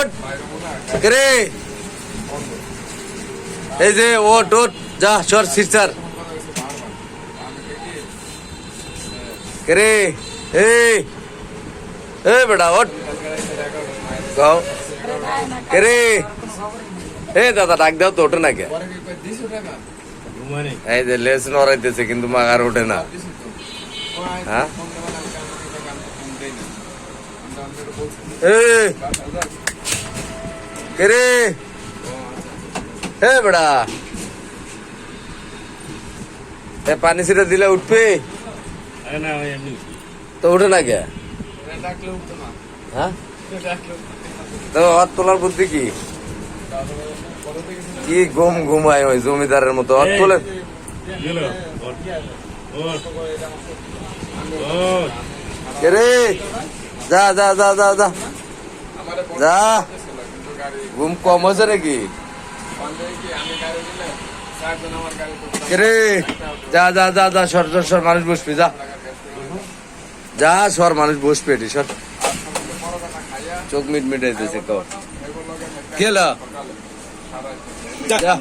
ওট রে এই যে ওট ওট যা সর সিস্টার রে এই বেটা ওট গাও রে দাদা ডাক দাও তো ওঠে না কে এই যে লেস নড়াইতেছে কিন্তু মাগার ওঠে না হ্যাঁ রে বেড়া পানি ছিটা দিলে উঠবে তো উঠে না কে হ্যাঁ তো হাত তোলার বুদ্ধি কি কি ঘুমায় ওই জমিদারের মতো হাত তোলেন রে যা যা যা যা যা যা ঘুম কম হয়েছে নাকি রে যা যা যা যা সর সর সর মানুষ বসবি যা যা সর মানুষ বসবে এটি সর চোখ মিট মিটাইতেছে তো গেলা যা